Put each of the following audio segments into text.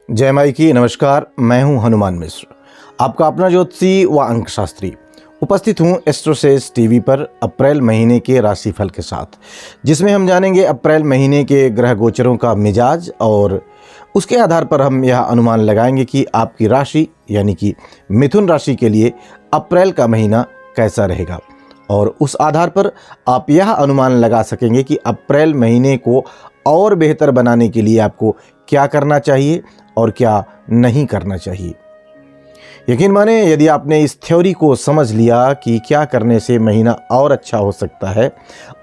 जय माई की नमस्कार। मैं हूं हनुमान मिश्र, आपका अपना ज्योतिषी व अंक शास्त्री। उपस्थित हूं एस्ट्रोसेज टीवी पर अप्रैल महीने के राशिफल के साथ, जिसमें हम जानेंगे अप्रैल महीने के ग्रह गोचरों का मिजाज और उसके आधार पर हम यह अनुमान लगाएंगे कि आपकी राशि यानी कि मिथुन राशि के लिए अप्रैल का महीना कैसा रहेगा। और उस आधार पर आप यह अनुमान लगा सकेंगे कि अप्रैल महीने को और बेहतर बनाने के लिए आपको क्या करना चाहिए और क्या नहीं करना चाहिए। यकीन माने, यदि आपने इस थ्योरी को समझ लिया कि क्या करने से महीना और अच्छा हो सकता है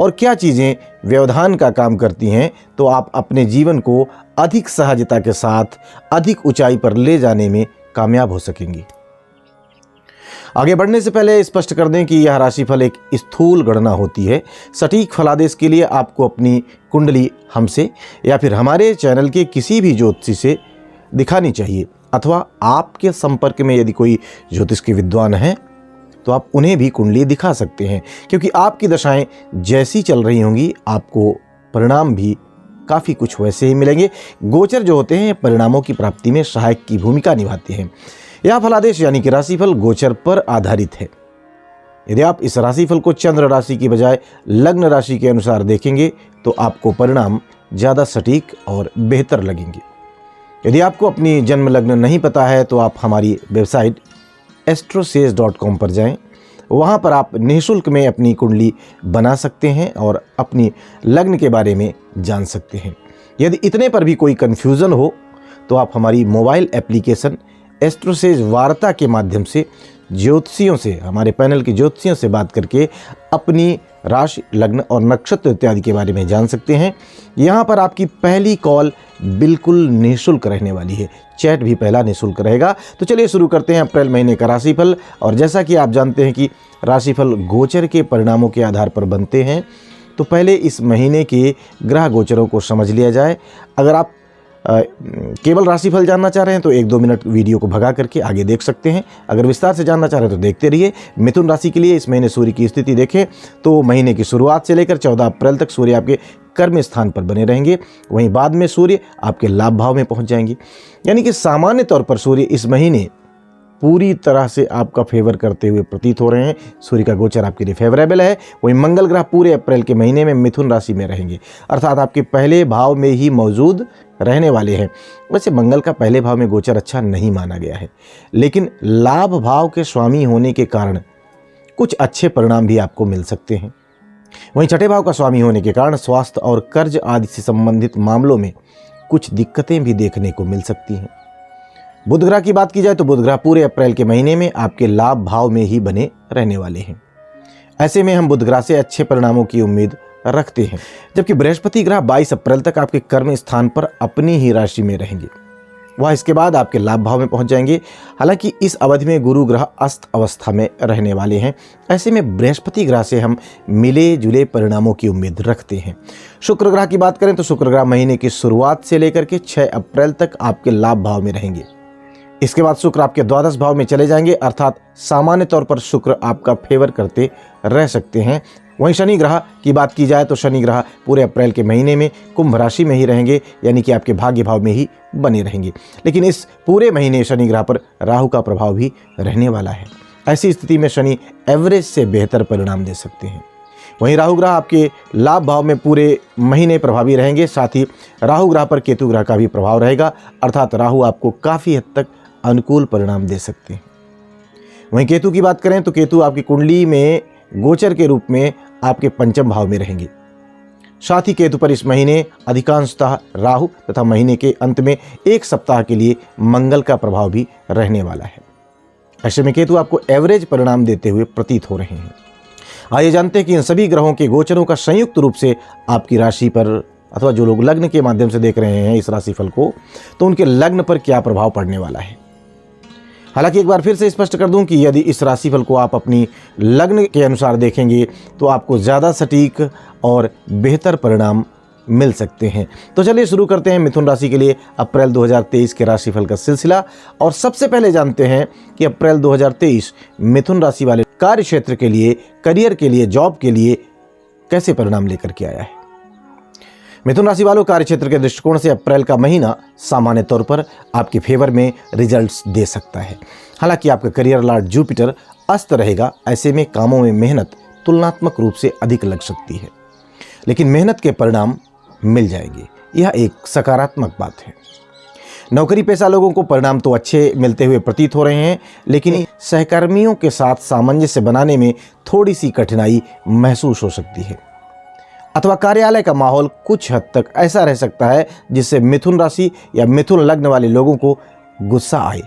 और क्या चीज़ें व्यवधान का काम करती हैं, तो आप अपने जीवन को अधिक सहजता के साथ अधिक ऊंचाई पर ले जाने में कामयाब हो सकेंगे। आगे बढ़ने से पहले स्पष्ट कर दें कि यह राशिफल एक स्थूल गणना होती है। सटीक फलादेश के लिए आपको अपनी कुंडली हमसे या फिर हमारे चैनल के किसी भी ज्योतिषी से दिखानी चाहिए, अथवा आपके संपर्क में यदि कोई ज्योतिष के विद्वान हैं तो आप उन्हें भी कुंडली दिखा सकते हैं, क्योंकि आपकी दशाएं जैसी चल रही होंगी आपको परिणाम भी काफ़ी कुछ वैसे ही मिलेंगे। गोचर जो होते हैं परिणामों की प्राप्ति में सहायक की भूमिका निभाते हैं। यह फलादेश यानी कि राशिफल गोचर पर आधारित है। यदि आप इस राशिफल को चंद्र राशि की बजाय लग्न राशि के अनुसार देखेंगे तो आपको परिणाम ज़्यादा सटीक और बेहतर लगेंगे। यदि आपको अपनी जन्म लग्न नहीं पता है तो आप हमारी वेबसाइट astrosage.com पर जाएं। वहां पर आप निःशुल्क में अपनी कुंडली बना सकते हैं और अपनी लग्न के बारे में जान सकते हैं। यदि इतने पर भी कोई कन्फ्यूज़न हो तो आप हमारी मोबाइल एप्लीकेशन एस्ट्रोसेज वार्ता के माध्यम से ज्योतिषियों से, हमारे पैनल के ज्योतिषियों से बात करके अपनी राशि, लग्न और नक्षत्र इत्यादि के बारे में जान सकते हैं। यहाँ पर आपकी पहली कॉल बिल्कुल निःशुल्क रहने वाली है, चैट भी पहला निःशुल्क रहेगा। तो चलिए शुरू करते हैं अप्रैल महीने का राशिफल। और जैसा कि आप जानते हैं कि राशिफल गोचर के परिणामों के आधार पर बनते हैं, तो पहले इस महीने के ग्रह गोचरों को समझ लिया जाए। अगर आप केवल राशिफल जानना चाह रहे हैं तो 1-2 मिनट वीडियो को भगा करके आगे देख सकते हैं। अगर विस्तार से जानना चाह रहे हैं तो देखते रहिए। मिथुन राशि के लिए इस महीने सूर्य की स्थिति देखें तो महीने की शुरुआत से लेकर 14 अप्रैल तक सूर्य आपके कर्म स्थान पर बने रहेंगे। वहीं बाद में सूर्य आपके लाभ भाव में पहुंच जाएंगे। यानी कि सामान्य तौर पर सूर्य इस महीने पूरी तरह से आपका फेवर करते हुए प्रतीत हो रहे हैं। सूर्य का गोचर आपके लिए फेवरेबल है। वहीं मंगल ग्रह पूरे अप्रैल के महीने में मिथुन राशि में रहेंगे, अर्थात आपके पहले भाव में ही मौजूद रहने वाले हैं। वैसे मंगल का पहले भाव में गोचर अच्छा नहीं माना गया है, लेकिन लाभ भाव के स्वामी होने के कारण कुछ अच्छे परिणाम भी आपको मिल सकते हैं। वहीं छठे भाव का स्वामी होने के कारण स्वास्थ्य और कर्ज आदि से संबंधित मामलों में कुछ दिक्कतें भी देखने को मिल सकती हैं। बुध ग्रह की बात की जाए तो बुध ग्रह पूरे अप्रैल के महीने में आपके लाभ भाव में ही बने रहने वाले हैं। ऐसे में हम बुध ग्रह से अच्छे परिणामों की उम्मीद रखते हैं। जबकि बृहस्पति ग्रह 22 अप्रैल तक आपके कर्म स्थान पर अपनी ही राशि में रहेंगे। वह इसके बाद आपके लाभ भाव में पहुंच जाएंगे। हालांकि इस अवधि में गुरु ग्रह अस्त अवस्था में रहने वाले हैं। ऐसे में बृहस्पति ग्रह से हम मिले जुले परिणामों की उम्मीद रखते हैं। शुक्र ग्रह की बात करें तो शुक्र ग्रह महीने की शुरुआत से लेकर के 6 अप्रैल तक आपके लाभ भाव में रहेंगे। इसके बाद शुक्र आपके द्वादश भाव में चले जाएंगे, अर्थात सामान्य तौर पर शुक्र आपका फेवर करते रह सकते हैं। वहीं शनि ग्रह की बात की जाए तो शनि ग्रह पूरे अप्रैल के महीने में कुंभ राशि में ही रहेंगे, यानी कि आपके भाग्य भाव में ही बने रहेंगे। लेकिन इस पूरे महीने शनि ग्रह पर राहु का प्रभाव भी रहने वाला है। ऐसी स्थिति में शनि एवरेज से बेहतर परिणाम दे सकते हैं। वहीं राहु ग्रह आपके लाभ भाव में पूरे महीने प्रभावी रहेंगे। साथ ही राहु ग्रह पर केतु ग्रह का भी प्रभाव रहेगा, अर्थात राहु आपको काफ़ी हद तक अनुकूल परिणाम दे सकते हैं। वहीं केतु की बात करें तो केतु आपकी कुंडली में गोचर के रूप में आपके पंचम भाव में रहेंगे। साथ ही केतु पर इस महीने अधिकांशतः राहु तथा महीने के अंत में 1 सप्ताह के लिए मंगल का प्रभाव भी रहने वाला है। ऐसे में केतु आपको एवरेज परिणाम देते हुए प्रतीत हो रहे हैं। आइए जानते हैं कि इन सभी ग्रहों के गोचरों का संयुक्त रूप से आपकी राशि पर, अथवा जो लोग लग्न के माध्यम से देख रहे हैं इस राशिफल को, तो उनके लग्न पर क्या प्रभाव पड़ने वाला है। हालांकि एक बार फिर से स्पष्ट कर दूं कि यदि इस राशिफल को आप अपनी लग्न के अनुसार देखेंगे तो आपको ज़्यादा सटीक और बेहतर परिणाम मिल सकते हैं। तो चलिए शुरू करते हैं मिथुन राशि के लिए अप्रैल 2023 के राशिफल का सिलसिला। और सबसे पहले जानते हैं कि अप्रैल 2023 मिथुन राशि वाले कार्य क्षेत्र के लिए, करियर के लिए, जॉब के लिए कैसे परिणाम लेकर के आया है। मिथुन राशि वालों, कार्य क्षेत्र के दृष्टिकोण से अप्रैल का महीना सामान्य तौर पर आपके फेवर में रिजल्ट्स दे सकता है। हालांकि आपका करियर लॉर्ड जुपिटर अस्त रहेगा, ऐसे में कामों में मेहनत तुलनात्मक रूप से अधिक लग सकती है, लेकिन मेहनत के परिणाम मिल जाएंगे। यह एक सकारात्मक बात है। नौकरी पेशा लोगों को परिणाम तो अच्छे मिलते हुए प्रतीत हो रहे हैं, लेकिन सहकर्मियों के साथ सामंजस्य बनाने में थोड़ी सी कठिनाई महसूस हो सकती है, अथवा कार्यालय का माहौल कुछ हद तक ऐसा रह सकता है जिससे मिथुन राशि या मिथुन लग्न वाले लोगों को गुस्सा आए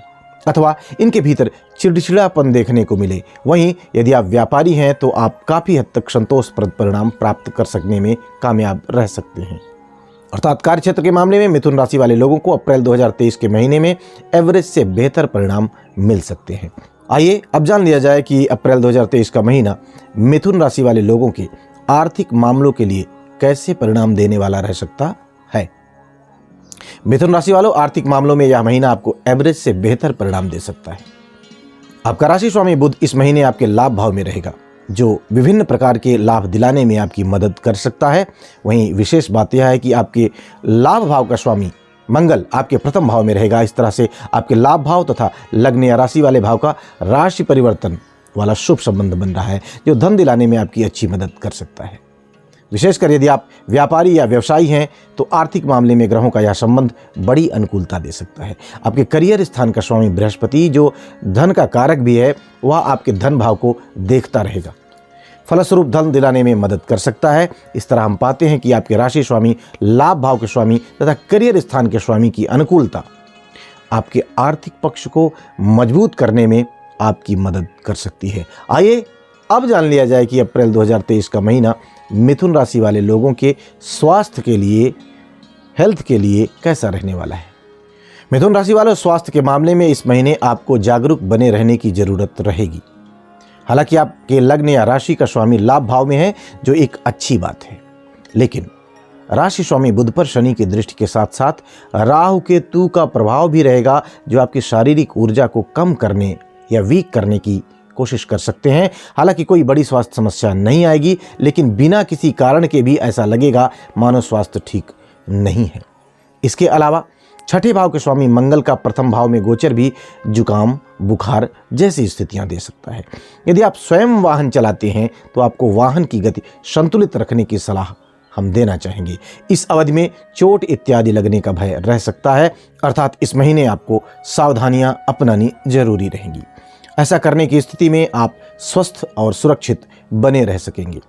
अथवा इनके भीतर चिड़चिड़ापन देखने को मिले। वहीं यदि आप व्यापारी हैं तो आप काफ़ी हद तक संतोषप्रद परिणाम प्राप्त कर सकने में कामयाब रह सकते हैं। अर्थात कार्य क्षेत्र के मामले में मिथुन राशि वाले लोगों को अप्रैल 2023 के महीने में एवरेज से बेहतर परिणाम मिल सकते हैं। आइए अब जान लिया जाए कि अप्रैल 2023 का महीना मिथुन राशि वाले लोगों के आर्थिक मामलों के लिए कैसे परिणाम देने वाला रह सकता है। मिथुन राशि वालों, आर्थिक मामलों में यह महीना आपको एवरेज से बेहतर परिणाम दे सकता है। आपका राशि स्वामी बुध इस महीने आपके लाभ भाव में रहेगा, जो विभिन्न प्रकार के लाभ दिलाने में आपकी मदद कर सकता है। वहीं विशेष बात यह है कि आपके लाभ भाव का स्वामी मंगल आपके प्रथम भाव में रहेगा। इस तरह से आपके लाभ भाव तथा लग्न या राशि वाले भाव का राशि परिवर्तन वाला शुभ संबंध बन रहा है, जो धन दिलाने में आपकी अच्छी मदद कर सकता है। विशेषकर यदि आप व्यापारी या व्यवसायी हैं तो आर्थिक मामले में ग्रहों का यह संबंध बड़ी अनुकूलता दे सकता है। आपके करियर स्थान का स्वामी बृहस्पति, जो धन का कारक भी है, वह आपके धन भाव को देखता रहेगा, फलस्वरूप धन दिलाने में मदद कर सकता है। इस तरह हम पाते हैं कि आपके राशि स्वामी, लाभ भाव के स्वामी तथा करियर स्थान के स्वामी की अनुकूलता आपके आर्थिक पक्ष को मजबूत करने में आपकी मदद कर सकती है। आइए अब जान लिया जाए कि अप्रैल 2023 का महीना मिथुन राशि वाले लोगों के स्वास्थ्य के लिए, हेल्थ के लिए कैसा रहने वाला है। मिथुन राशि वालों, स्वास्थ्य के मामले में इस महीने आपको जागरूक बने रहने की जरूरत रहेगी। हालांकि आपके लग्न या राशि का स्वामी लाभ भाव में है, जो एक अच्छी बात है, लेकिन राशि स्वामी बुध पर शनि की दृष्टि के साथ साथ राहु केतु का प्रभाव भी रहेगा, जो आपकी शारीरिक ऊर्जा को कम करने या वीक करने की कोशिश कर सकते हैं। हालांकि कोई बड़ी स्वास्थ्य समस्या नहीं आएगी, लेकिन बिना किसी कारण के भी ऐसा लगेगा मानो स्वास्थ्य ठीक नहीं है। इसके अलावा छठे भाव के स्वामी मंगल का प्रथम भाव में गोचर भी जुकाम, बुखार जैसी स्थितियां दे सकता है। यदि आप स्वयं वाहन चलाते हैं तो आपको वाहन की गति संतुलित रखने की सलाह हम देना चाहेंगे। इस अवधि में चोट इत्यादि लगने का भय रह सकता है, अर्थात इस महीने आपको सावधानियां अपनानी जरूरी रहेंगी। ऐसा करने की स्थिति में आप स्वस्थ और सुरक्षित बने रह सकेंगे।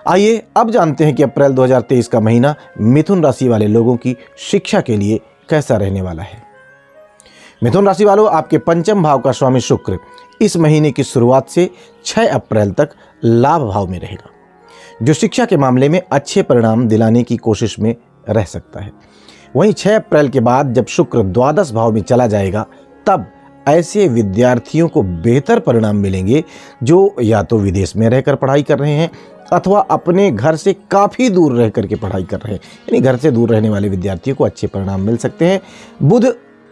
आइए अब जानते हैं कि अप्रैल 2023 का महीना मिथुन राशि वाले लोगों की शिक्षा के लिए कैसा रहने वाला है। मिथुन राशि वालों, आपके पंचम भाव का स्वामी शुक्र इस महीने की शुरुआत से 6 अप्रैल तक लाभ भाव में रहेगा, जो शिक्षा के मामले में अच्छे परिणाम दिलाने की कोशिश में रह सकता है। वहीं 6 अप्रैल के बाद जब शुक्र द्वादश भाव में चला जाएगा, तब ऐसे विद्यार्थियों को बेहतर परिणाम मिलेंगे जो या तो विदेश में रहकर पढ़ाई कर रहे हैं अथवा अपने घर से काफ़ी दूर रह करके पढ़ाई कर रहे हैं। यानी घर से दूर रहने वाले विद्यार्थियों को अच्छे परिणाम मिल सकते हैं। बुध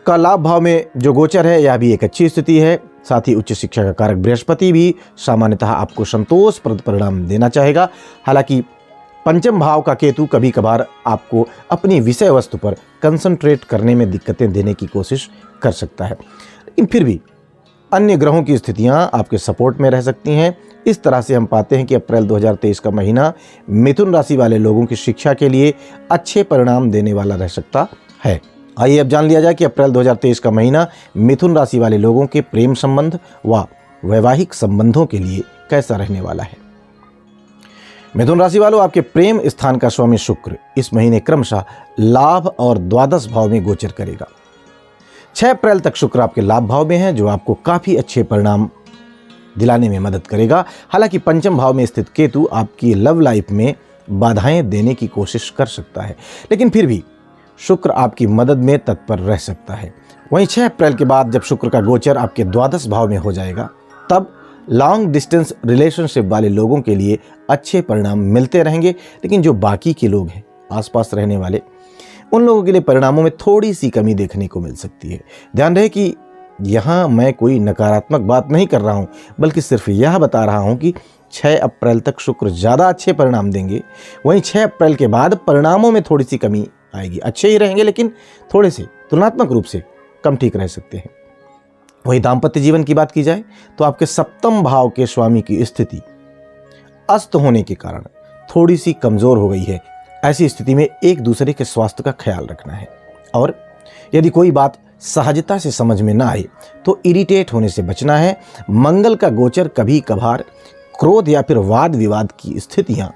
का लाभ भाव में जो गोचर है, यह भी एक अच्छी स्थिति है। साथ ही उच्च शिक्षा का कारक बृहस्पति भी सामान्यतः आपको संतोषप्रद परिणाम देना चाहेगा। हालांकि पंचम भाव का केतु कभी कभार आपको अपनी विषय वस्तु पर कंसंट्रेट करने में दिक्कतें देने की कोशिश कर सकता है, लेकिन फिर भी अन्य ग्रहों की स्थितियां आपके सपोर्ट में रह सकती हैं। इस तरह से हम पाते हैं कि अप्रैल 2023 का महीना मिथुन राशि वाले लोगों की शिक्षा के लिए अच्छे परिणाम देने वाला रह सकता है। आइए अब जान लिया जाए कि अप्रैल 2023 का महीना मिथुन राशि वाले लोगों के प्रेम संबंध व वैवाहिक संबंधों के लिए कैसा रहने वाला है। मिथुन राशि वालों, आपके प्रेम स्थान का स्वामी शुक्र इस महीने क्रमशः लाभ और द्वादश भाव में गोचर करेगा। 6 अप्रैल तक शुक्र आपके लाभ भाव में है, जो आपको काफ़ी अच्छे परिणाम दिलाने में मदद करेगा। हालांकि पंचम भाव में स्थित केतु आपकी लव लाइफ में बाधाएं देने की कोशिश कर सकता है, लेकिन फिर भी शुक्र आपकी मदद में तत्पर रह सकता है। वहीं 6 अप्रैल के बाद जब शुक्र का गोचर आपके द्वादश भाव में हो जाएगा, तब लॉन्ग डिस्टेंस रिलेशनशिप वाले लोगों के लिए अच्छे परिणाम मिलते रहेंगे, लेकिन जो बाकी के लोग हैं आसपास रहने वाले, उन लोगों के लिए परिणामों में थोड़ी सी कमी देखने को मिल सकती है। ध्यान रहे कि यहाँ मैं कोई नकारात्मक बात नहीं कर रहा हूँ, बल्कि सिर्फ यह बता रहा हूँ कि 6 अप्रैल तक शुक्र ज़्यादा अच्छे परिणाम देंगे। वहीं 6 अप्रैल के बाद परिणामों में थोड़ी सी कमी आएगी। अच्छे ही रहेंगे लेकिन थोड़े से तुलनात्मक रूप से कम ठीक रह सकते हैं। वहीं दाम्पत्य जीवन की बात की जाए तो आपके सप्तम भाव के स्वामी की स्थिति अस्त होने के कारण थोड़ी सी कमज़ोर हो गई है। ऐसी स्थिति में एक दूसरे के स्वास्थ्य का ख्याल रखना है, और यदि कोई बात सहजता से समझ में ना आए तो इरिटेट होने से बचना है। मंगल का गोचर कभी कभार क्रोध या फिर वाद विवाद की स्थितियां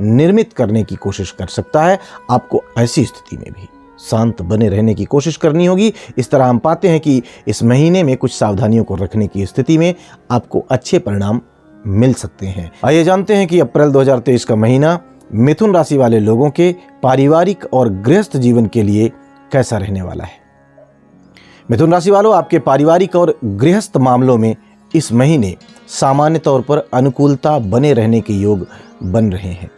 निर्मित करने की कोशिश कर सकता है। आपको ऐसी स्थिति में भी शांत बने रहने की कोशिश करनी होगी। इस तरह हम पाते हैं कि इस महीने में कुछ सावधानियों को रखने की स्थिति में आपको अच्छे परिणाम मिल सकते हैं। आइए जानते हैं कि अप्रैल 2023 का महीना मिथुन राशि वाले लोगों के पारिवारिक और गृहस्थ जीवन के लिए कैसा रहने वाला है। मिथुन राशि वालों, आपके पारिवारिक और गृहस्थ मामलों में इस महीने सामान्य तौर पर अनुकूलता बने रहने के योग बन रहे हैं।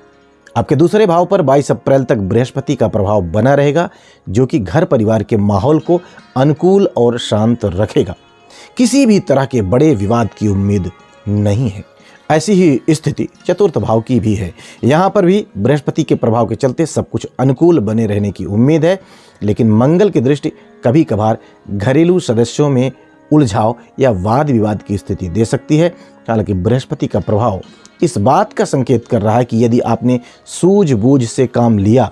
आपके दूसरे भाव पर 22 अप्रैल तक बृहस्पति का प्रभाव बना रहेगा, जो कि घर परिवार के माहौल को अनुकूल और शांत रखेगा। किसी भी तरह के बड़े विवाद की उम्मीद नहीं है। ऐसी ही स्थिति चतुर्थ भाव की भी है। यहाँ पर भी बृहस्पति के प्रभाव के चलते सब कुछ अनुकूल बने रहने की उम्मीद है, लेकिन मंगल की दृष्टि कभी कभार घरेलू सदस्यों में उलझाव या वाद विवाद की स्थिति दे सकती है। हालांकि बृहस्पति का प्रभाव इस बात का संकेत कर रहा है कि यदि आपने सूझबूझ से काम लिया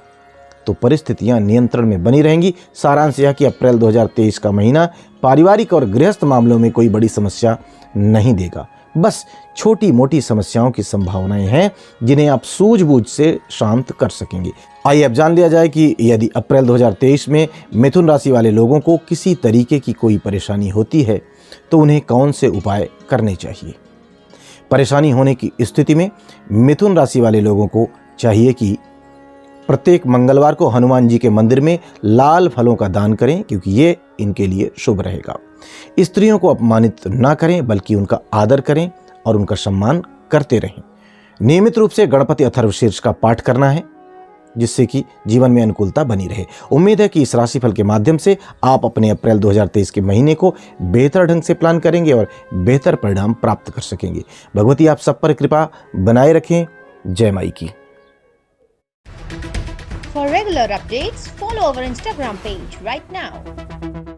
तो परिस्थितियां नियंत्रण में बनी रहेंगी। सारांश यह कि अप्रैल 2023 का महीना पारिवारिक और गृहस्थ मामलों में कोई बड़ी समस्या नहीं देगा। बस छोटी मोटी समस्याओं की संभावनाएं हैं जिन्हें आप सूझबूझ से शांत कर सकेंगे। आइए अब जान लिया जाए कि यदि अप्रैल 2023 में मिथुन राशि वाले लोगों को किसी तरीके की कोई परेशानी होती है तो उन्हें कौन से उपाय करने चाहिए। परेशानी होने की स्थिति में मिथुन राशि वाले लोगों को चाहिए कि प्रत्येक मंगलवार को हनुमान जी के मंदिर में लाल फलों का दान करें, क्योंकि ये इनके लिए शुभ रहेगा। स्त्रियों को अपमानित ना करें, बल्कि उनका आदर करें और उनका सम्मान करते रहें। नियमित रूप से गणपति अथर्वशीर्ष का पाठ करना है, जिससे कि जीवन में अनुकूलता बनी रहे। उम्मीद है कि इस राशिफल के माध्यम से आप अपने अप्रैल 2023 के महीने को बेहतर ढंग से प्लान करेंगे और बेहतर परिणाम प्राप्त कर सकेंगे। भगवती आप सब पर कृपा बनाए रखें। जय माई की। For regular updates, follow our Instagram page right now.